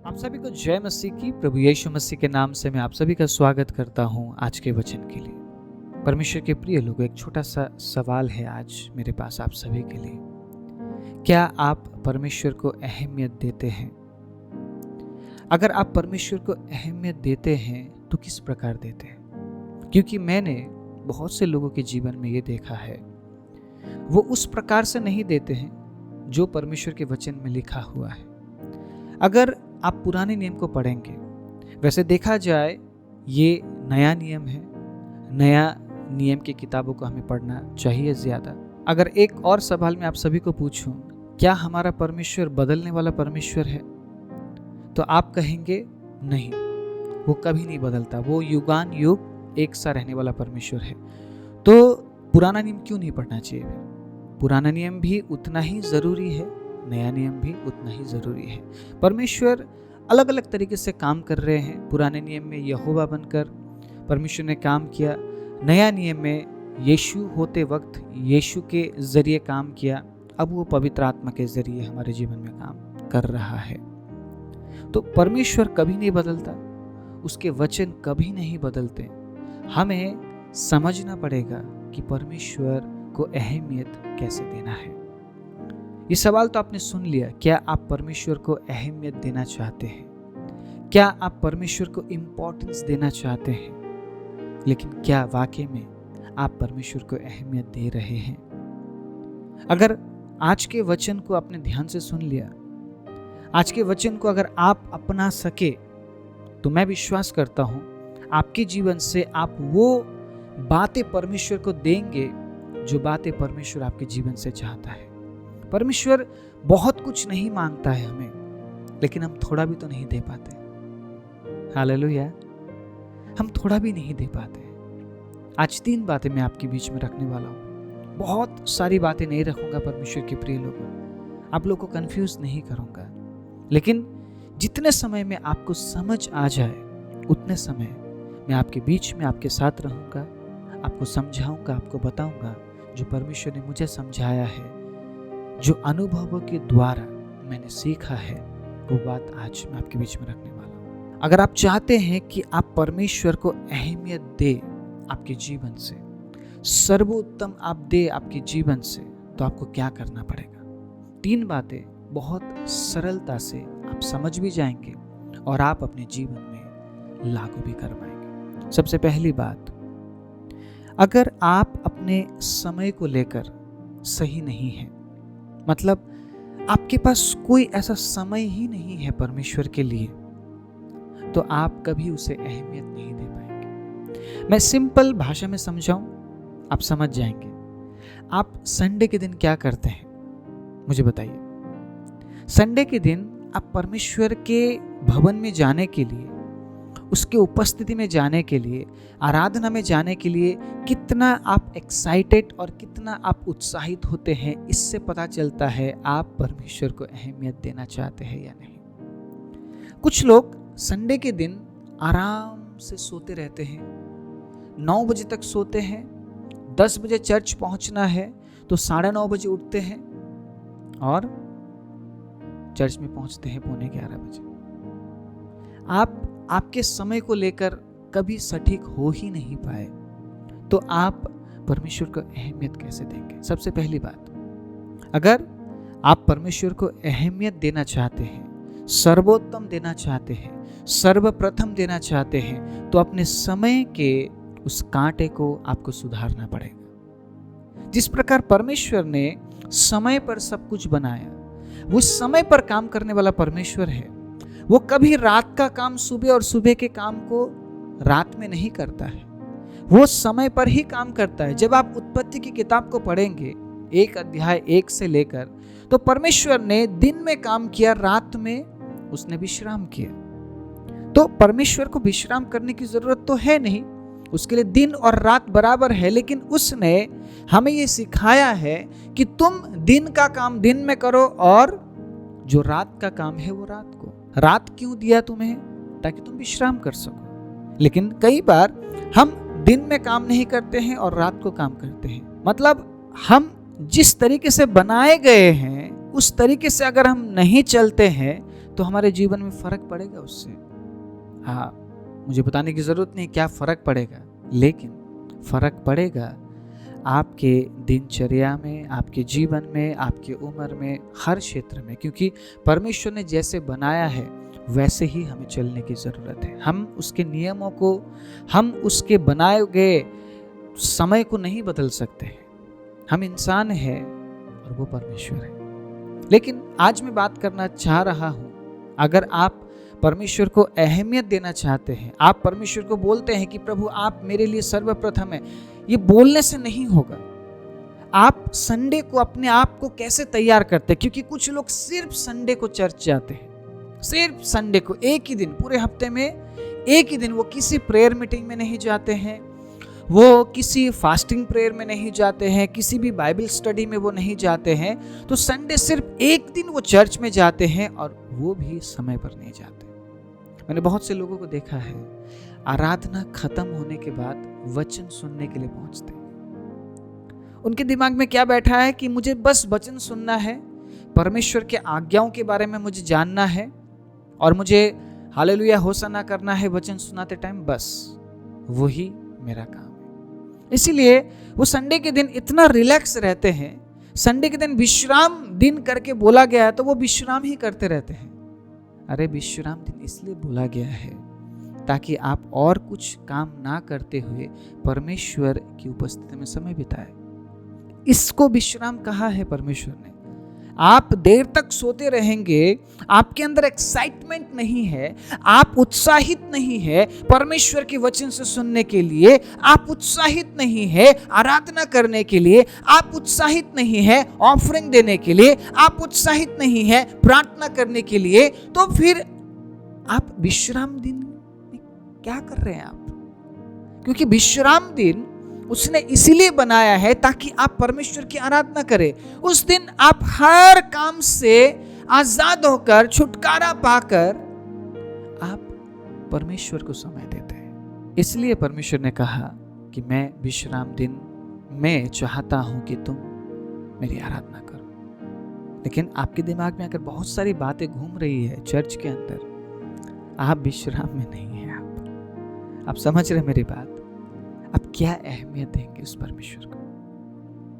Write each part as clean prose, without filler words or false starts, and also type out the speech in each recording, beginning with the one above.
आप सभी को जय मसीह की। प्रभु यीशु मसीह के नाम से मैं आप सभी का स्वागत करता हूं आज के वचन के लिए। परमेश्वर के प्रिय लोगों, एक छोटा सा सवाल है आज मेरे पास आप सभी के लिए। क्या आप परमेश्वर को अहमियत देते हैं? अगर आप परमेश्वर को अहमियत देते हैं तो किस प्रकार देते हैं? क्योंकि मैंने बहुत से लोगों के जीवन में ये देखा है, वो उस प्रकार से नहीं देते हैं जो परमेश्वर के वचन में लिखा हुआ है। अगर आप पुराने नियम को पढ़ेंगे, वैसे देखा जाए ये नया नियम है, नया नियम की किताबों को हमें पढ़ना चाहिए ज़्यादा। अगर एक और सवाल मैं आप सभी को पूछूं, क्या हमारा परमेश्वर बदलने वाला परमेश्वर है? तो आप कहेंगे नहीं, वो कभी नहीं बदलता, वो युगान युग एक सा रहने वाला परमेश्वर है। तो पुराना नियम क्यों नहीं पढ़ना चाहिए? पुराना नियम भी उतना ही ज़रूरी है, नया नियम भी उतना ही ज़रूरी है। परमेश्वर अलग अलग तरीके से काम कर रहे हैं। पुराने नियम में यहोवा बनकर परमेश्वर ने काम किया, नया नियम में यीशु होते वक्त यीशु के ज़रिए काम किया, अब वो पवित्र आत्मा के ज़रिए हमारे जीवन में काम कर रहा है। तो परमेश्वर कभी नहीं बदलता, उसके वचन कभी नहीं बदलते। हमें समझना पड़ेगा कि परमेश्वर को अहमियत कैसे देना है। ये सवाल तो आपने सुन लिया, क्या आप परमेश्वर को अहमियत देना चाहते हैं? क्या आप परमेश्वर को इम्पोर्टेंस देना चाहते हैं? लेकिन क्या वाकई में आप परमेश्वर को अहमियत दे रहे हैं? अगर आज के वचन को आपने ध्यान से सुन लिया, आज के वचन को अगर आप अपना सके, तो मैं विश्वास करता हूं आपके जीवन से आप वो बातें परमेश्वर को देंगे जो बातें परमेश्वर आपके जीवन से चाहता है। परमेश्वर बहुत कुछ नहीं मांगता है हमें, लेकिन हम थोड़ा भी तो नहीं दे पाते। हालेलुया, हम थोड़ा भी नहीं दे पाते। आज 3 बातें मैं आपके बीच में रखने वाला हूँ। बहुत सारी बातें नहीं रखूंगा परमेश्वर के प्रिय लोगों, आप लोगों को कंफ्यूज नहीं करूंगा, लेकिन जितने समय में आपको समझ आ जाए उतने समय मैं आपके बीच में आपके साथ रहूंगा, आपको समझाऊंगा, आपको बताऊंगा जो परमेश्वर ने मुझे समझाया है, जो अनुभवों के द्वारा मैंने सीखा है, वो बात आज मैं आपके बीच में रखने वाला हूँ। अगर आप चाहते हैं कि आप परमेश्वर को अहमियत दे आपके जीवन से, सर्वोत्तम आप दे आपके जीवन से, तो आपको क्या करना पड़ेगा? 3 बातें बहुत सरलता से आप समझ भी जाएंगे और आप अपने जीवन में लागू भी कर पाएंगे। सबसे पहली बात, अगर आप अपने समय को लेकर सही नहीं हैं, मतलब आपके पास कोई ऐसा समय ही नहीं है परमेश्वर के लिए, तो आप कभी उसे अहमियत नहीं दे पाएंगे। मैं सिंपल भाषा में समझाऊं, आप समझ जाएंगे। आप संडे के दिन क्या करते हैं मुझे बताइए। संडे के दिन आप परमेश्वर के भवन में जाने के लिए, उसके उपस्थिति में जाने के लिए, आराधना में जाने के लिए कितना आप एक्साइटेड और कितना आप उत्साहित होते हैं, इससे पता चलता है आप परमेश्वर को अहमियत देना चाहते हैं या नहीं। कुछ लोग संडे के दिन आराम से सोते रहते हैं, 9 बजे तक सोते हैं, 10 बजे चर्च पहुंचना है तो 9:30 बजे उठते हैं और चर्च में पहुंचते हैं 11:15 बजे। आपके समय को लेकर कभी सटीक हो ही नहीं पाए, तो आप परमेश्वर को अहमियत कैसे देंगे? सबसे पहली बात, अगर आप परमेश्वर को अहमियत देना चाहते हैं, सर्वोत्तम देना चाहते हैं, सर्वप्रथम देना चाहते हैं, तो अपने समय के उस कांटे को आपको सुधारना पड़ेगा। जिस प्रकार परमेश्वर ने समय पर सब कुछ बनाया, वो समय पर काम करने वाला परमेश्वर है। वो कभी रात का काम सुबह और सुबह के काम को रात में नहीं करता है, वो समय पर ही काम करता है। जब आप उत्पत्ति की किताब को पढ़ेंगे 1 अध्याय 1 से लेकर, तो परमेश्वर ने दिन में काम किया, रात में उसने विश्राम किया। तो परमेश्वर को विश्राम करने की जरूरत तो है नहीं, उसके लिए दिन और रात बराबर है, लेकिन उसने हमें ये सिखाया है कि तुम दिन का काम दिन में करो और जो रात का काम है वो रात को। रात क्यों दिया तुम्हें? ताकि तुम विश्राम कर सको। लेकिन कई बार हम दिन में काम नहीं करते हैं और रात को काम करते हैं। मतलब हम जिस तरीके से बनाए गए हैं उस तरीके से अगर हम नहीं चलते हैं तो हमारे जीवन में फर्क पड़ेगा उससे। हाँ, मुझे बताने की जरूरत नहीं क्या फर्क पड़ेगा, लेकिन फर्क पड़ेगा आपके दिनचर्या में, आपके जीवन में, आपकी उम्र में, हर क्षेत्र में, क्योंकि परमेश्वर ने जैसे बनाया है वैसे ही हमें चलने की जरूरत है। हम उसके नियमों को, हम उसके बनाए गए समय को नहीं बदल सकते हैं। हम इंसान हैं और वो परमेश्वर है। लेकिन आज मैं बात करना चाह रहा हूं, अगर आप परमेश्वर को अहमियत देना चाहते हैं, आप परमेश्वर को बोलते हैं कि प्रभु आप मेरे लिए सर्वप्रथम है, ये बोलने से नहीं होगा। आप संडे को अपने आप को कैसे तैयार करते हैं? क्योंकि कुछ लोग सिर्फ संडे को चर्च जाते हैं, सिर्फ संडे को, एक ही दिन, पूरे हफ्ते में एक ही दिन वो किसी प्रेयर मीटिंग में नहीं जाते हैं, वो किसी फास्टिंग प्रेयर में नहीं जाते हैं, किसी भी बाइबल स्टडी में वो नहीं जाते हैं। तो संडे सिर्फ एक दिन वो चर्च में जाते हैं और वो भी समय पर नहीं जाते। मैंने बहुत से लोगों को देखा है, आराधना खत्म होने के बाद वचन सुनने के लिए पहुंचते हैं। उनके दिमाग में क्या बैठा है कि मुझे बस वचन सुनना है, परमेश्वर के आज्ञाओं के बारे में मुझे जानना है और मुझे हालेलुया होसाना करना है वचन सुनाते टाइम, बस वही मेरा काम है। इसीलिए वो संडे के दिन इतना रिलैक्स रहते हैं। संडे के दिन विश्राम दिन करके बोला गया है तो वो विश्राम ही करते रहते हैं। अरे विश्राम दिन इसलिए बोला गया है ताकि आप और कुछ काम ना करते हुए परमेश्वर की उपस्थिति में समय बिताए। इसको विश्राम कहा है परमेश्वर ने। आप देर तक सोते रहेंगे, आपके अंदर एक्साइटमेंट नहीं है, आप उत्साहित नहीं है परमेश्वर के वचन से सुनने के लिए, आप उत्साहित नहीं है आराधना करने के लिए, आप उत्साहित नहीं है ऑफरिंग देने के लिए, आप उत्साहित नहीं है प्रार्थना करने के लिए, तो फिर आप विश्राम दिन में क्या कर रहे हैं आप? क्योंकि विश्राम दिन उसने इसीलिए बनाया है ताकि आप परमेश्वर की आराधना करें। उस दिन आप हर काम से आजाद होकर, छुटकारा पाकर आप परमेश्वर को समय देते हैं। इसलिए परमेश्वर ने कहा कि मैं विश्राम दिन में चाहता हूं कि तुम मेरी आराधना करो। लेकिन आपके दिमाग में अगर बहुत सारी बातें घूम रही है चर्च के अंदर, आप विश्राम में नहीं है। आप समझ रहे मेरी बात? आप क्या अहमियत देंगे उस परमेश्वर को?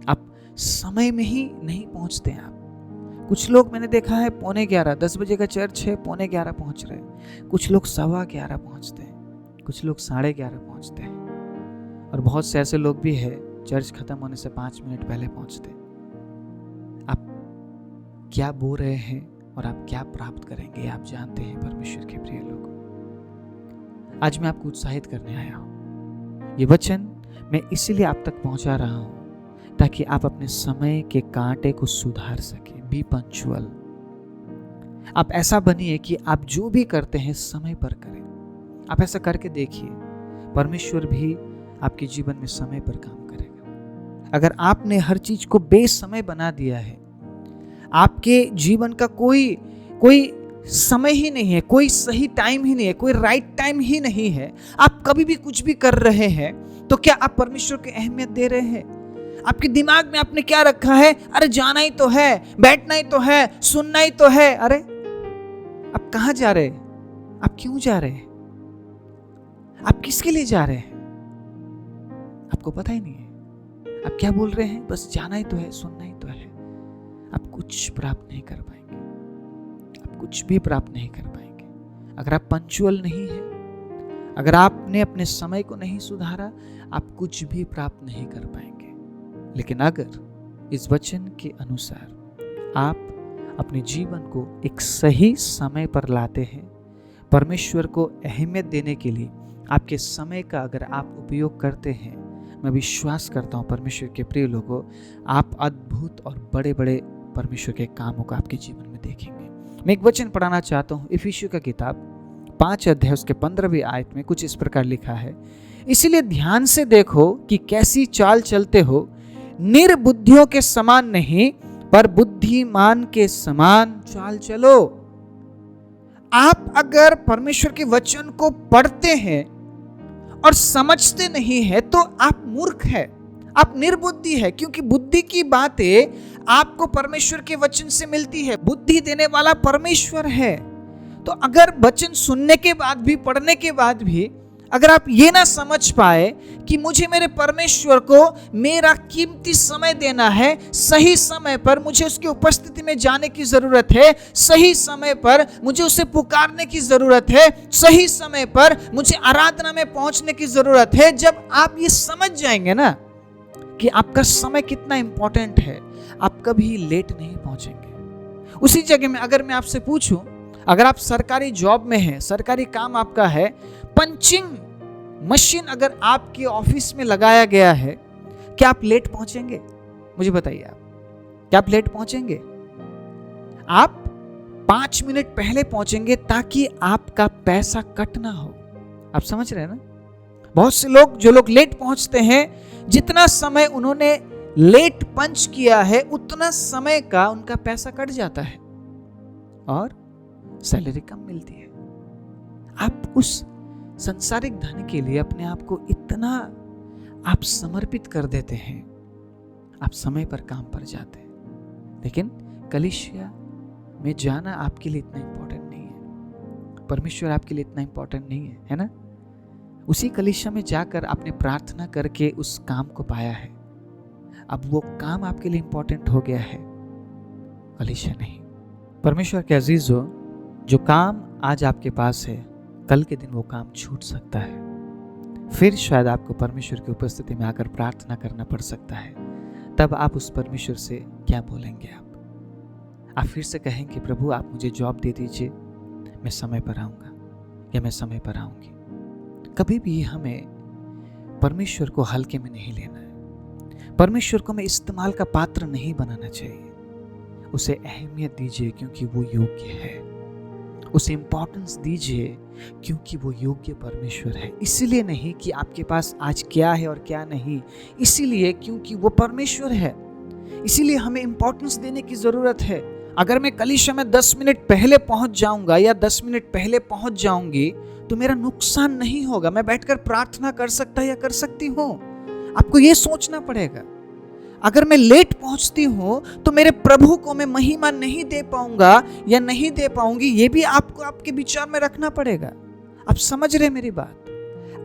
आप समय में ही नहीं पहुंचते हैं। आप कुछ लोग मैंने देखा है 11:15, 10 बजे का चर्च है, 11:15 पहुंच रहे हैं। कुछ लोग 11:15 पहुंचते हैं, कुछ लोग 11:30 पहुंचते हैं, और बहुत से ऐसे लोग भी हैं चर्च खत्म होने से 5 मिनट पहले पहुंचते हैं। आप क्या बोल रहे हैं और आप क्या प्राप्त करेंगे आप जानते हैं परमेश्वर के प्रिय लोग। आज मैं आपको उत्साहित करने आया हूं। ये वचन मैं इसीलिए आप तक पहुंचा रहा हूं ताकि आप अपने समय के कांटे को सुधार सके। B punctual. आप ऐसा बनिए कि आप जो भी करते हैं समय पर करें। आप ऐसा करके देखिए, परमेश्वर भी आपके जीवन में समय पर काम करेगा। अगर आपने हर चीज को बेसमय बना दिया है, आपके जीवन का कोई समय ही नहीं है, कोई सही टाइम ही नहीं है, कोई राइट टाइम ही नहीं है, आप कभी भी कुछ भी कर रहे हैं, तो क्या आप परमेश्वर की अहमियत दे रहे हैं? आपके दिमाग में आपने क्या रखा है? अरे जाना ही तो है, बैठना ही तो है, सुनना ही तो है। अरे आप कहां जा रहे हैं? आप क्यों जा रहे हैं? आप किसके लिए जा रहे हैं? आपको पता ही नहीं है। आप क्या बोल रहे हैं? बस जाना ही तो है, सुनना ही तो है। आप कुछ प्राप्त नहीं कर पाएंगे, कुछ भी प्राप्त नहीं कर पाएंगे। अगर आप पंक्चुअल नहीं है, अगर आपने अपने समय को नहीं सुधारा, आप कुछ भी प्राप्त नहीं कर पाएंगे। लेकिन अगर इस वचन के अनुसार आप अपने जीवन को एक सही समय पर लाते हैं, परमेश्वर को अहमियत देने के लिए आपके समय का अगर आप उपयोग करते हैं, मैं विश्वास करता हूं परमेश्वर के प्रिय लोगों, आप अद्भुत और बड़े बड़े परमेश्वर के कामों को आपके जीवन में देखेंगे। मैं एक वचन पढ़ाना चाहता हूँ। इफिसियों का किताब 5 अध्याय उसके 15वीं आयत में कुछ इस प्रकार लिखा है, इसीलिए ध्यान से देखो कि कैसी चाल चलते हो, निर्बुद्धियों के समान नहीं पर बुद्धिमान के समान चाल चलो। आप अगर परमेश्वर के वचन को पढ़ते हैं और समझते नहीं है तो आप मूर्ख है, आप निर्बुद्धि है। क्योंकि बुद्धि की बातें आपको परमेश्वर के वचन से मिलती है। बुद्धि देने वाला परमेश्वर है। तो अगर वचन सुनने के बाद भी, पढ़ने के बाद भी अगर आप ये ना समझ पाए कि मुझे मेरे परमेश्वर को मेरा कीमती समय देना है, सही समय पर मुझे उसकी उपस्थिति में जाने की जरूरत है, सही समय पर मुझे उसे पुकारने की जरूरत है, सही समय पर मुझे आराधना में पहुंचने की जरूरत है, जब आप ये समझ जाएंगे ना कि आपका समय कितना इंपॉर्टेंट है, आप कभी लेट नहीं पहुंचेंगे। उसी जगह में अगर मैं आपसे पूछूं, अगर आप सरकारी जॉब में हैं, सरकारी काम आपका है, पंचिंग मशीन अगर आपके ऑफिस में लगाया गया है, क्या आप लेट पहुंचेंगे? मुझे बताइए, आप क्या आप लेट पहुंचेंगे? आप 5 मिनट पहले पहुंचेंगे ताकि आपका पैसा कट ना हो। आप समझ रहे हैं ना? बहुत से लोग, जो लोग लेट पहुंचते हैं, जितना समय उन्होंने लेट पंच किया है उतना समय का उनका पैसा कट जाता है और सैलरी कम मिलती है। आप उस संसारिक धन के लिए अपने आप को इतना आप समर्पित कर देते हैं, आप समय पर काम पर जाते हैं, लेकिन कलीसिया में जाना आपके लिए इतना इंपॉर्टेंट नहीं है, परमेश्वर आपके लिए इतना इंपॉर्टेंट नहीं है, है ना? उसी कलीसिया में जाकर आपने प्रार्थना करके उस काम को पाया है, अब वो काम आपके लिए इंपॉर्टेंट हो गया है, कलीसिया नहीं। परमेश्वर के अजीजों, जो काम आज आपके पास है, कल के दिन वो काम छूट सकता है। फिर शायद आपको परमेश्वर की उपस्थिति में आकर प्रार्थना करना पड़ सकता है। तब आप उस परमेश्वर से क्या बोलेंगे? आप फिर से कहेंगे, प्रभु आप मुझे जॉब दे दीजिए, मैं समय पर आऊँगा या मैं समय पर आऊँगी। कभी भी हमें परमेश्वर को हल्के में नहीं लेना है, परमेश्वर को हमें इस्तेमाल का पात्र नहीं बनाना चाहिए। उसे अहमियत दीजिए क्योंकि वो योग्य है, उसे इंपॉर्टेंस दीजिए क्योंकि वो योग्य परमेश्वर है। इसीलिए नहीं कि आपके पास आज क्या है और क्या नहीं, इसीलिए क्योंकि वो परमेश्वर है, इसीलिए हमें इंपॉर्टेंस देने की जरूरत है। अगर मैं कलीसिया में 10 मिनट पहले पहुंच जाऊंगा या 10 मिनट पहले पहुंच जाऊंगी तो मेरा नुकसान नहीं होगा, मैं बैठकर प्रार्थना कर सकता या कर सकती हूँ। आपको ये सोचना पड़ेगा। अगर मैं लेट पहुंचती हूं तो मेरे प्रभु को मैं महिमा नहीं दे पाऊंगा या नहीं दे पाऊंगी, ये भी आपको आपके विचार में रखना पड़ेगा। आप समझ रहे मेरी बात?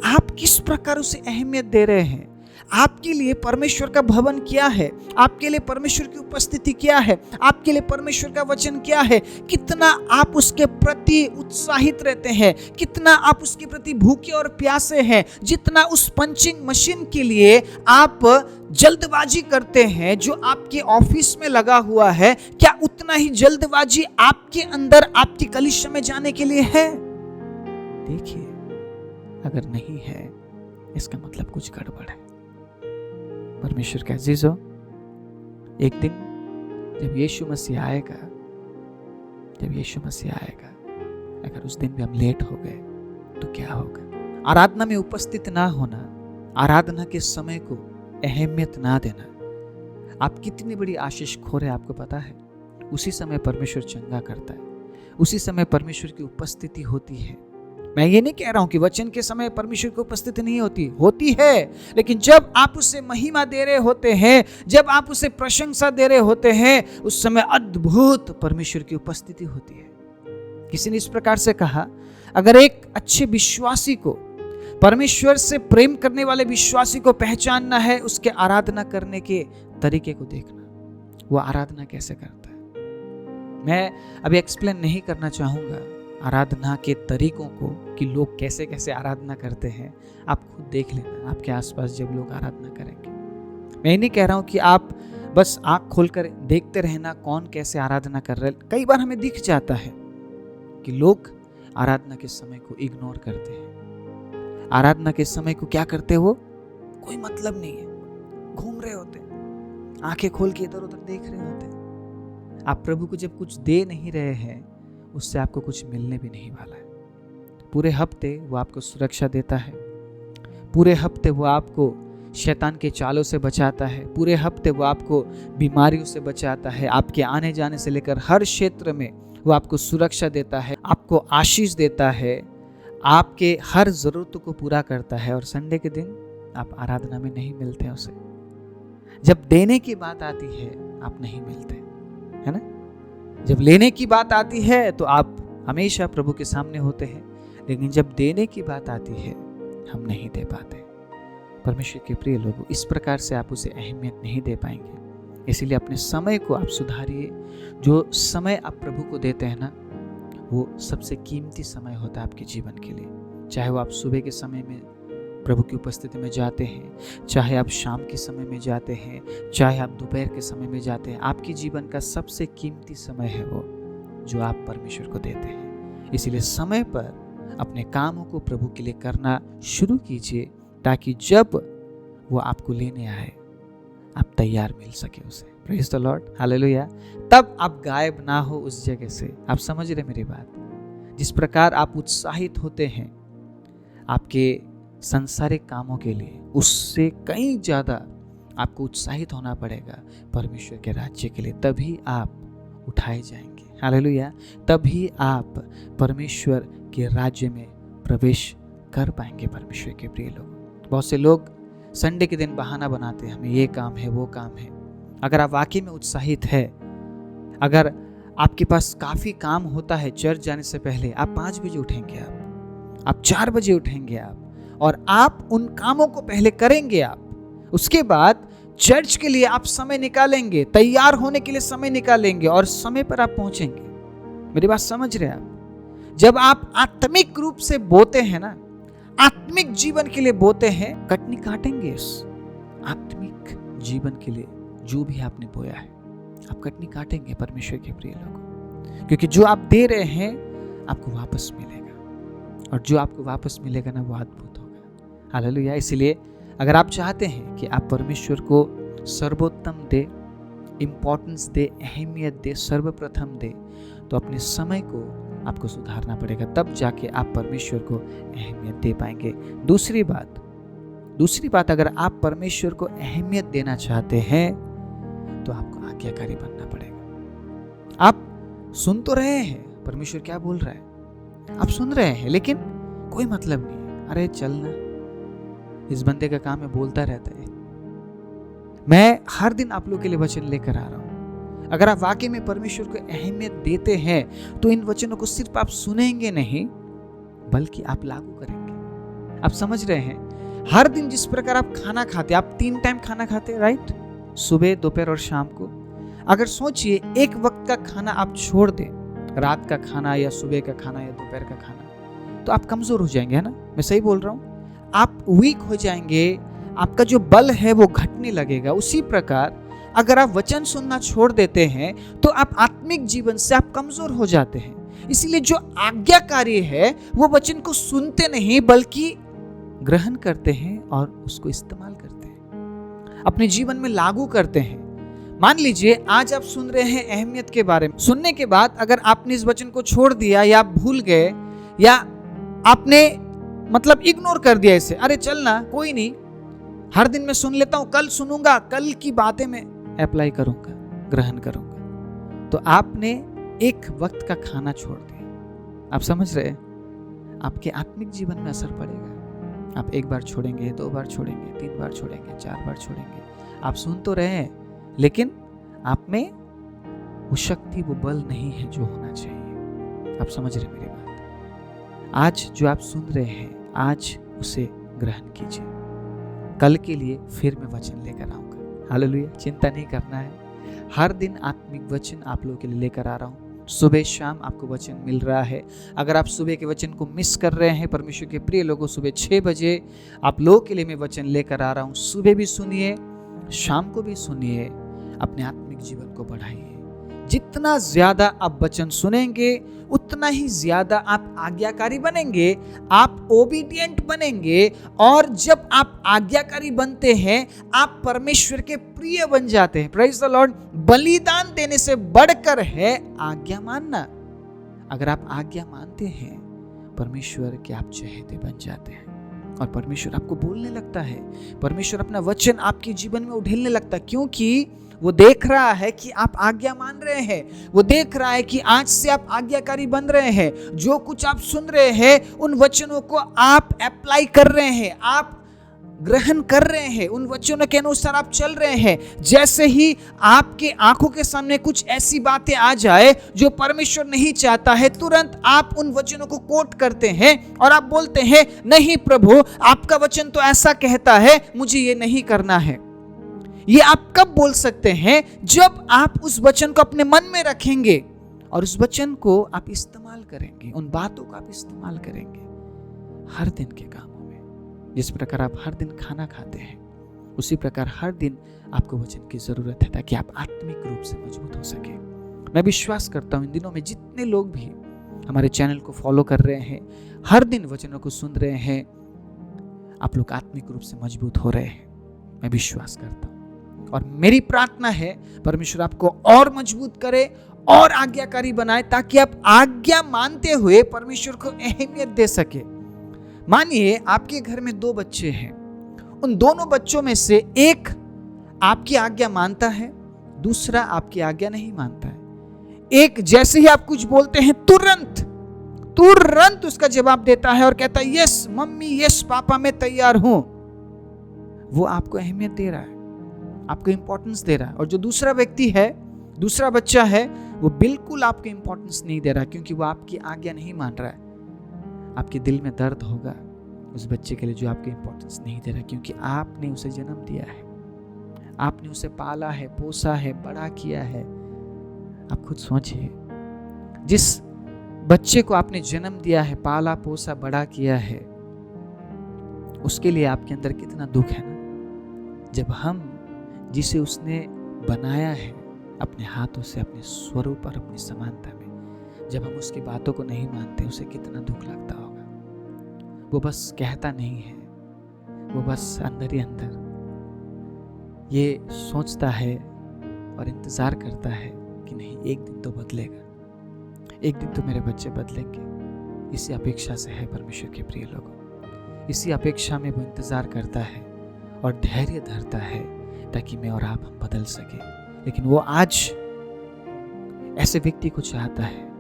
आप किस प्रकार उसे अहमियत दे रहे हैं? आपके लिए परमेश्वर का भवन क्या है? आपके लिए परमेश्वर की उपस्थिति क्या है? आपके लिए परमेश्वर का वचन क्या है? कितना आप उसके प्रति उत्साहित रहते हैं, कितना आप उसके प्रति भूखे और प्यासे हैं, जितना उस पंचिंग मशीन के लिए आप जल्दबाजी करते हैं जो आपके ऑफिस में लगा हुआ है, क्या उतना ही जल्दबाजी आपके अंदर आपकी कलीसिया में जाने के लिए है? देखिए, अगर नहीं है इसका मतलब कुछ गड़बड़ है। परमेश्वर का अजीजों, एक दिन जब यीशु मसीह आएगा, अगर उस दिन भी हम लेट हो गए तो क्या होगा? आराधना में उपस्थित ना होना, आराधना के समय को अहमियत ना देना, आप कितनी बड़ी आशीष खो रहे हैं आपको पता है? उसी समय परमेश्वर चंगा करता है, उसी समय परमेश्वर की उपस्थिति होती है। मैं ये नहीं कह रहा हूं कि वचन के समय परमेश्वर की उपस्थिति नहीं होती है, लेकिन जब आप उसे महिमा दे रहे होते हैं, जब आप उसे प्रशंसा दे रहे होते हैं, उस समय अद्भुत परमेश्वर की उपस्थिति होती है। किसी ने इस प्रकार से कहा, अगर एक अच्छे विश्वासी को, परमेश्वर से प्रेम करने वाले विश्वासी को पहचानना है, उसके आराधना करने के तरीके को देखना, वो आराधना कैसे करता है। मैं अभी एक्सप्लेन नहीं करना चाहूंगा आराधना के तरीकों को कि लोग कैसे कैसे आराधना करते हैं। आप खुद देख लेना आपके आसपास जब लोग आराधना करेंगे। मैं ये नहीं कह रहा हूँ कि आप बस आँख खोलकर देखते रहना कौन कैसे आराधना कर रहे। कई बार हमें दिख जाता है कि लोग आराधना के समय को इग्नोर करते हैं, आराधना के समय को क्या करते हो, कोई मतलब नहीं है, घूम रहे होते, आंखें खोल के इधर उधर देख रहे होते। आप प्रभु को जब कुछ दे नहीं रहे हैं, उससे आपको कुछ मिलने भी नहीं वाला है। पूरे हफ्ते वो आपको सुरक्षा देता है, पूरे हफ्ते वो आपको शैतान के चालों से बचाता है, पूरे हफ्ते वो आपको बीमारियों से बचाता है, आपके आने जाने से लेकर हर क्षेत्र में वो आपको सुरक्षा देता है, आपको आशीष देता है, आपके हर जरूरतों को पूरा करता है। और संडे के दिन आप आराधना में नहीं मिलते हैं उसे। जब देने की बात आती है आप नहीं मिलते, है ना? जब लेने की बात आती है तो आप हमेशा प्रभु के सामने होते हैं, लेकिन जब देने की बात आती है हम नहीं दे पाते। परमेश्वर के प्रिय लोगों, इस प्रकार से आप उसे अहमियत नहीं दे पाएंगे। इसीलिए अपने समय को आप सुधारिए। जो समय आप प्रभु को देते हैं ना, वो सबसे कीमती समय होता है आपके जीवन के लिए। चाहे वो आप सुबह के समय में प्रभु की उपस्थिति में जाते हैं, चाहे आप शाम के समय में जाते हैं, चाहे आप दोपहर के समय में जाते हैं, आपके जीवन का सबसे कीमती समय है वो जो आप परमेश्वर को देते हैं। इसीलिए समय पर अपने कामों को प्रभु के लिए करना शुरू कीजिए, ताकि जब वो आपको लेने आए आप तैयार मिल सके उसे। Praise the Lord, hallelujah. तब आप गायब ना हो उस जगह से। आप समझ रहे मेरी बात? जिस प्रकार आप उत्साहित होते हैं आपके सांसारिक कामों के लिए, उससे कहीं ज़्यादा आपको उत्साहित होना पड़ेगा परमेश्वर के राज्य के लिए। तभी आप उठाए जाएंगे, हालेलुया। तभी आप परमेश्वर के राज्य में प्रवेश कर पाएंगे। परमेश्वर के प्रिय लोग, बहुत से लोग संडे के दिन बहाना बनाते हैं, हमें ये काम है वो काम है। अगर आप वाकई में उत्साहित है, अगर आपके पास काफ़ी काम होता है चर्च जाने से पहले, आप 5 बजे उठेंगे, आप 4 बजे उठेंगे और आप उन कामों को पहले करेंगे। आप उसके बाद चर्च के लिए आप समय निकालेंगे, तैयार होने के लिए समय निकालेंगे और समय पर आप पहुंचेंगे। मेरी बात समझ रहे हैं आप? जब आप आत्मिक रूप से बोते हैं ना, आत्मिक जीवन के लिए बोते हैं, कटनी काटेंगे। इस आत्मिक जीवन के लिए जो भी आपने बोया है आप कटनी काटेंगे परमेश्वर के प्रिय लोगों, क्योंकि जो आप दे रहे हैं आपको वापस मिलेगा, और जो आपको वापस मिलेगा ना वो अद्भुत होगा। हालेलुया। इसलिए अगर आप चाहते हैं कि आप परमेश्वर को सर्वोत्तम दे, इम्पोर्टेंस दे, अहमियत दे, सर्वप्रथम दे, तो अपने समय को आपको सुधारना पड़ेगा। तब जाके आप परमेश्वर को अहमियत दे पाएंगे। दूसरी बात, अगर आप परमेश्वर को अहमियत देना चाहते हैं तो आपको आज्ञाकारी बनना पड़ेगा। आप सुन तो रहे हैं परमेश्वर क्या बोल रहा है, आप सुन रहे हैं, लेकिन कोई मतलब नहीं है। अरे चलना, इस बंदे का काम है बोलता रहता है। मैं हर दिन आप लोग के लिए वचन लेकर आ रहा हूं। अगर आप वाकई में परमेश्वर को अहमियत देते हैं तो इन वचनों को सिर्फ आप सुनेंगे नहीं, बल्कि आप लागू करेंगे। आप समझ रहे हैं? हर दिन जिस प्रकार आप खाना खाते, आप 3 टाइम खाना खाते, राइट? सुबह, दोपहर और शाम को। अगर सोचिए एक वक्त का खाना आप छोड़ दें, रात का खाना या सुबह का खाना या दोपहर का खाना, तो आप कमजोर हो जाएंगे, है ना? मैं सही बोल रहा हूँ? आप वीक हो जाएंगे, आपका जो बल है वो घटने लगेगा। उसी प्रकार अगर आप वचन सुनना छोड़ देते हैं तो आप आत्मिक जीवन से आप कमजोर हो जाते हैं। इसलिए जो आज्ञाकारी है वो वचन को सुनते नहीं बल्कि ग्रहण करते हैं और उसको इस्तेमाल करते हैं, अपने जीवन में लागू करते हैं। मान लीजिए आज आप सुन रहे हैं अहमियत के बारे में, सुनने के बाद अगर आपने इस वचन को छोड़ दिया या आप भूल गए या आपने मतलब इग्नोर कर दिया इसे, अरे चलना कोई नहीं, हर दिन मैं सुन लेता हूं, कल सुनूंगा, कल की बातें मैं अप्लाई करूंगा, ग्रहण करूंगा, तो आपने एक वक्त का खाना छोड़ दिया। आप समझ रहे हैं? आपके आत्मिक जीवन में असर पड़ेगा। आप 1 बार छोड़ेंगे, 2 बार छोड़ेंगे, 3 बार छोड़ेंगे, 4 बार छोड़ेंगे। आप सुन तो रहे हैं, लेकिन आप में वो शक्ति, वो बल नहीं है जो होना चाहिए। आप समझ रहे मेरी बात? आज जो आप सुन रहे हैं, आज उसे ग्रहण कीजिए। कल के लिए फिर मैं वचन लेकर आऊंगा। हालेलुया। चिंता नहीं करना है, हर दिन आत्मिक वचन आप लोगों के लिए लेकर आ रहा हूँ। सुबह शाम आपको वचन मिल रहा है। अगर आप सुबह के वचन को मिस कर रहे हैं, परमेश्वर के प्रिय लोगों, सुबह 6 बजे आप लोगों के लिए मैं वचन लेकर आ रहा हूँ। सुबह भी सुनिए, शाम को भी सुनिए, अपने आत्मिक जीवन को बढ़ाइए। जितना ज्यादा आप वचन सुनेंगे उतना ही ज्यादा आप आज्ञाकारी बनेंगे, आप ओबीडिएंट बनेंगे, और जब आप आज्ञाकारी बनते हैं आप परमेश्वर के प्रिय बन जाते हैं। Praise the Lord. बलिदान देने से बढ़कर है आज्ञा मानना। अगर आप आज्ञा मानते हैं, परमेश्वर के आप चहेते बन जाते हैं और परमेश्वर आपको बोलने लगता है, परमेश्वर अपना वचन आपके जीवन में उड़ेलने लगता है, क्योंकि वो देख रहा है कि आप आज्ञा मान रहे हैं। वो देख रहा है कि आज से आप आज्ञाकारी बन रहे हैं। जो कुछ आप सुन रहे हैं उन वचनों को आप अप्लाई कर रहे हैं, आप ग्रहण कर रहे हैं, उन वचनों के अनुसार आप चल रहे हैं, जैसे ही आपके आंखों के सामने कुछ ऐसी बातें आ जाए जो परमेश्वर नहीं चाहता है, तुरंत आप उन वचनों को कोट करते हैं और आप बोलते हैं, नहीं प्रभु, आपका वचन तो ऐसा कहता है, मुझे ये नहीं करना है। ये आप कब बोल सकते हैं? जब आप उस वचन को अपने मन में रखेंगे और उस वचन को आप इस्तेमाल करेंगे, उन बातों को आप इस्तेमाल करेंगे हर दिन के कामों में। जिस प्रकार आप हर दिन खाना खाते हैं, उसी प्रकार हर दिन आपको वचन की जरूरत है, ताकि आप आत्मिक रूप से मजबूत हो सके। मैं विश्वास करता हूं इन दिनों में जितने लोग भी हमारे चैनल को फॉलो कर रहे हैं, हर दिन वचनों को सुन रहे हैं, आप लोग आत्मिक रूप से मजबूत हो रहे हैं। मैं विश्वास करता हूं और मेरी प्रार्थना है परमेश्वर आपको और मजबूत करे और आज्ञाकारी बनाए, ताकि आप आज्ञा मानते हुए परमेश्वर को अहमियत दे सके। मानिए आपके घर में 2 बच्चे हैं, उन दोनों बच्चों में से एक आपकी आज्ञा मानता है, दूसरा आपकी आज्ञा नहीं मानता है। एक जैसे ही आप कुछ बोलते हैं तुरंत उसका जवाब देता है और कहता है, यस मम्मी, यस पापा, मैं तैयार हूं। वो आपको अहमियत दे रहा है, आपको इंपॉर्टेंस दे रहा है। और जो दूसरा व्यक्ति है, दूसरा बच्चा है, वो बिल्कुल आपको इंपॉर्टेंस नहीं दे रहा, क्योंकि वो आपकी आज्ञा नहीं मान रहा है। आपके दिल में दर्द होगा उस बच्चे के लिए जो आपको इंपॉर्टेंस नहीं दे रहा, क्योंकि आपने उसे जन्म दिया है, आपने उसे पाला है, पोसा है, बड़ा किया है। आप खुद सोचिए, जिस बच्चे को आपने जन्म दिया है, पाला, पोसा, बड़ा किया है, उसके लिए आपके अंदर कितना दुख है ना। जब हम जिसे उसने बनाया है अपने हाथों से, अपने स्वरूप और अपनी समानता में, जब हम उसकी बातों को नहीं मानते, उसे कितना दुख लगता होगा। वो बस कहता नहीं है, वो बस अंदर ही अंदर ये सोचता है और इंतजार करता है कि नहीं, एक दिन तो बदलेगा, एक दिन तो मेरे बच्चे बदलेंगे। इसी अपेक्षा से है परमेश्वर के प्रिय लोगों, इसी अपेक्षा में वो इंतजार करता है और धैर्य धरता है, ताकि मैं और आप हम बदल सके। लेकिन वो आज ऐसे व्यक्ति को चाहता है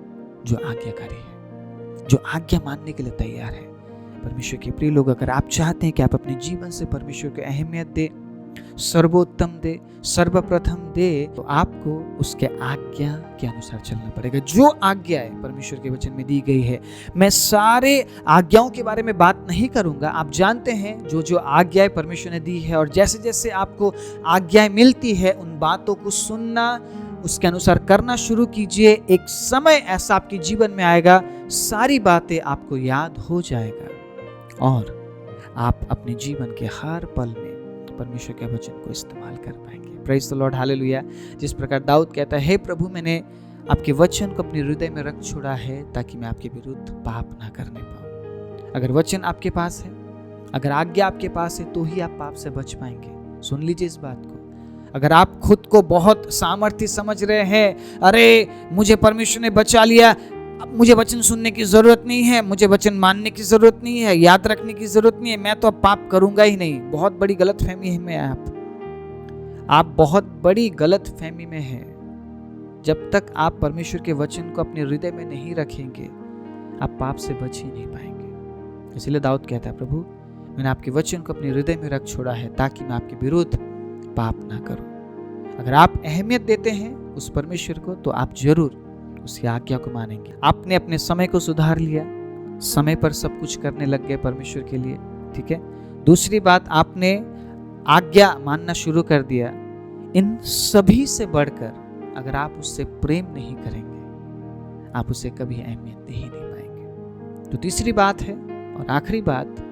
जो आज्ञाकारी है, जो आज्ञा मानने के लिए तैयार है। परमेश्वर के प्रिय लोग, अगर आप चाहते हैं कि आप अपने जीवन से परमेश्वर को अहमियत दे, सर्वोत्तम दे, सर्वप्रथम दे, तो आपको उसके आज्ञा के अनुसार चलना पड़ेगा। जो आज्ञाएं परमेश्वर के वचन में दी गई है, मैं सारे आज्ञाओं के बारे में बात नहीं करूंगा। आप जानते हैं जो जो आज्ञाएं परमेश्वर ने दी है, और जैसे जैसे आपको आज्ञाएं मिलती है, उन बातों को सुनना, उसके अनुसार करना शुरू कीजिए। एक समय ऐसा आपके जीवन में आएगा, सारी बातें आपको याद हो जाएगा और आप अपने जीवन के हर पल में परमेश्वर के वचन को इस्तेमाल कर पाएंगे। Praise the Lord, hallelujah. जिस प्रकार दाऊद कहता है, हे प्रभु, मैंने आपके वचन को अपने हृदय में रख छोड़ा है, ताकि मैं आपके विरुद्ध पाप ना करने पाऊं। अगर वचन आपके पास है, अगर आज्ञा आपके पास है, तो ही आप पाप से बच पाएंगे। सुन लीजिए इस बात को। अगर आप खुद को बहुत सामर्थ्य समझ रहे हैं, अरे मुझे परमेश्वर ने बचा लिया, मुझे वचन सुनने की जरूरत नहीं है, मुझे वचन मानने की जरूरत नहीं है, याद रखने की जरूरत नहीं है, मैं तो अब पाप करूंगा ही नहीं, बहुत बड़ी गलतफहमी में आप बहुत बड़ी गलतफहमी में हैं। जब तक आप परमेश्वर के वचन को अपने हृदय में नहीं रखेंगे, आप पाप से बच ही नहीं पाएंगे। इसलिए दाऊद कहता है, प्रभु, मैंने आपके वचन को अपने हृदय में रख छोड़ा है, ताकि मैं आपके विरुद्ध पाप ना करूं। अगर आप अहमियत देते हैं उस परमेश्वर को, तो आप जरूर उसकी आज्ञा को मानेंगे। आपने अपने समय को सुधार लिया, समय पर सब कुछ करने लग गए परमेश्वर के लिए, ठीक है। दूसरी बात, आपने आज्ञा मानना शुरू कर दिया। इन सभी से बढ़कर अगर आप उससे प्रेम नहीं करेंगे, आप उसे कभी अहमियत दे ही नहीं पाएंगे। तो तीसरी बात है और आखिरी बात,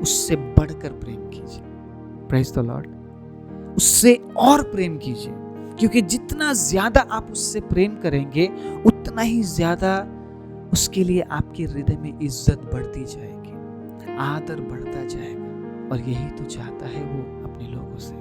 उससे बढ़कर प्रेम कीजिए। Praise the Lord. उससे और प्रेम कीजिए, क्योंकि जितना ज्यादा आप उससे प्रेम करेंगे, उतना ही ज्यादा उसके लिए आपके हृदय में इज्जत बढ़ती जाएगी, आदर बढ़ता जाएगा। और यही तो चाहता है वो अपने लोगों से।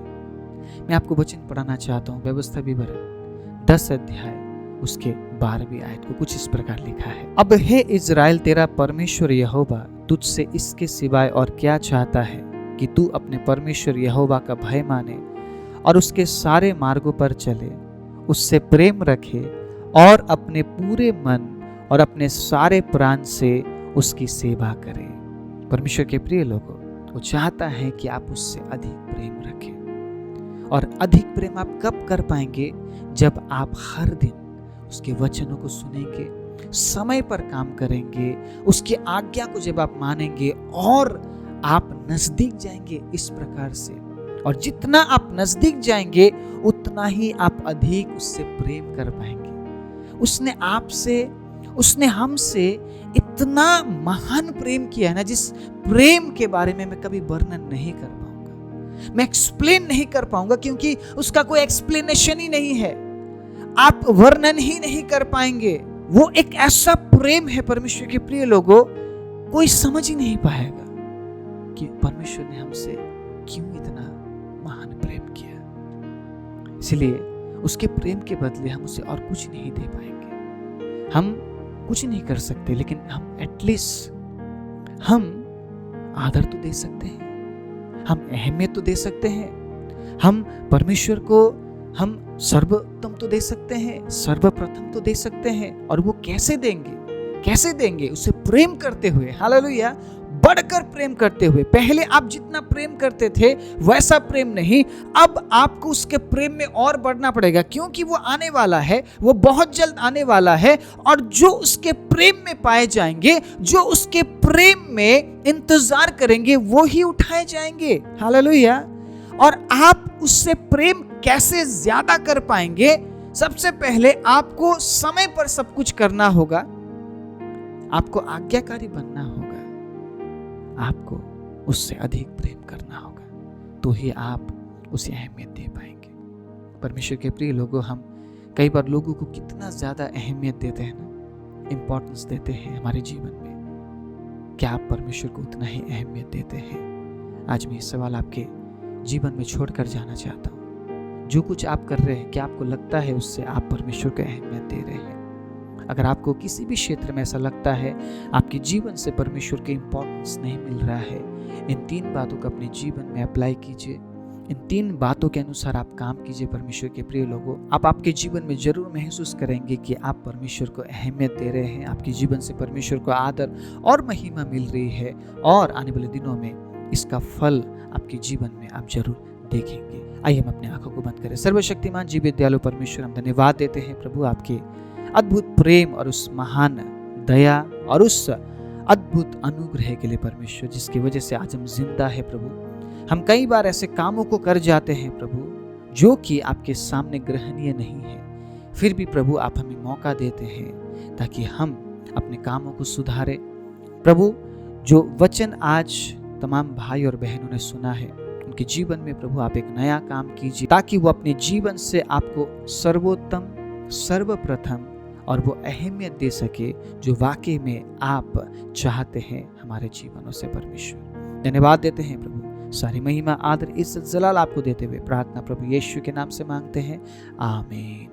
मैं आपको वचन पढ़ाना चाहता हूँ, व्यवस्था विवरण 10 अध्याय उसके 12वीं आयत को कुछ इस प्रकार लिखा है। अब हे इज़राइल, तेरा परमेश्वर यहोवा तुझसे इसके सिवाय और क्या चाहता है कि तू अपने परमेश्वर यहोवा का भय माने और उसके सारे मार्गों पर चले, उससे प्रेम रखे और अपने पूरे मन और अपने सारे प्राण से उसकी सेवा करे। परमेश्वर के प्रिय लोगों, वो चाहता है कि आप उससे अधिक प्रेम रखें। और अधिक प्रेम आप कब कर पाएंगे? जब आप हर दिन उसके वचनों को सुनेंगे, समय पर काम करेंगे, उसकी आज्ञा को जब आप मानेंगे और आप नजदीक जाएंगे इस प्रकार से। और जितना आप नजदीक जाएंगे उतना ही आप अधिक उससे प्रेम कर पाएंगे। उसने हमसे इतना महान प्रेम किया है ना, जिस प्रेम के बारे में मैं कभी वर्णन नहीं कर पाऊंगा, मैं एक्सप्लेन नहीं कर पाऊंगा, क्योंकि उसका कोई एक्सप्लेनेशन ही नहीं है। आप वर्णन ही नहीं कर पाएंगे। वो एक ऐसा प्रेम है परमेश्वर के प्रिय लोगों, कोई समझ ही नहीं पाएगा कि परमेश्वर ने हमसे क्यों इतना महान प्रेम किया। इसलिए उसके प्रेम के बदले हम उसे और कुछ नहीं दे पाएंगे। हम कुछ नहीं कर सकते, लेकिन हम एटलीस्ट हम आदर तो दे सकते हैं, हम अहमियत तो दे सकते हैं, हम परमेश्वर को हम सर्वोत्तम तो दे सकते हैं, सर्वप्रथम तो दे सकते हैं। और वो कैसे देंगे? कैसे देंगे? उसे प्रेम करते हुए, हालेलुया, बढ़कर प्रेम करते हुए। पहले आप जितना प्रेम करते थे वैसा प्रेम नहीं, अब आपको उसके प्रेम में और बढ़ना पड़ेगा, क्योंकि वो आने वाला है, वो बहुत जल्द आने वाला है। और जो उसके प्रेम में पाए जाएंगे, जो उसके प्रेम में इंतजार करेंगे, वो ही उठाए जाएंगे। हालेलुया। और आप उससे प्रेम कैसे ज्यादा कर पाएंगे? सबसे पहले आपको समय पर सब कुछ करना होगा, आपको आज्ञाकारी बनना होगा, आपको उससे अधिक प्रेम करना होगा, तो ही आप उसे अहमियत दे पाएंगे। परमेश्वर के प्रिय लोगों, हम कई बार लोगों को कितना ज्यादा अहमियत देते हैं ना, इंपॉर्टेंस देते हैं हमारे जीवन में। क्या आप परमेश्वर को उतना ही अहमियत देते हैं? आज मैं ये सवाल आपके जीवन में छोड़कर जाना चाहता हूँ। जो कुछ आप कर रहे हैं, क्या आपको लगता है उससे आप परमेश्वर को अहमियत दे रहे हैं? अगर आपको किसी भी क्षेत्र में ऐसा लगता है आपके जीवन से परमेश्वर के इंपॉर्टेंस नहीं मिल रहा है, इन 3 बातों को अपने जीवन में अप्लाई कीजिए। इन 3 बातों के अनुसार आप काम कीजिए। परमेश्वर के प्रिय लोगों, आप आपके जीवन में जरूर महसूस करेंगे कि आप परमेश्वर को अहमियत दे रहे हैं, आपके जीवन से परमेश्वर को आदर और महिमा मिल रही है। और आने वाले दिनों में इसका फल आपके जीवन में आप जरूर देखेंगे। आइए हम अपने आंखों को बंद करें। सर्वशक्तिमान जीवित दयालु परमेश्वर, हम धन्यवाद देते हैं प्रभु आपके अद्भुत प्रेम और उस महान दया और उस अद्भुत अनुग्रह के लिए परमेश्वर, जिसकी वजह से आज हम जिंदा है प्रभु। हम कई बार ऐसे कामों को कर जाते हैं प्रभु जो कि आपके सामने ग्रहणीय नहीं है, फिर भी प्रभु आप हमें मौका देते हैं ताकि हम अपने कामों को सुधारें। प्रभु, जो वचन आज तमाम भाई और बहनों ने सुना है, उनके जीवन में प्रभु आप एक नया काम कीजिए, ताकि वो अपने जीवन से आपको सर्वोत्तम, सर्वप्रथम और वो अहमियत दे सके जो वाकई में आप चाहते हैं हमारे जीवनों से। परमेश्वर धन्यवाद देते हैं प्रभु, सारी महिमा, आदर, इज्जत, जलाल आपको देते हुए प्रार्थना प्रभु यीशु के नाम से मांगते हैं, आमीन।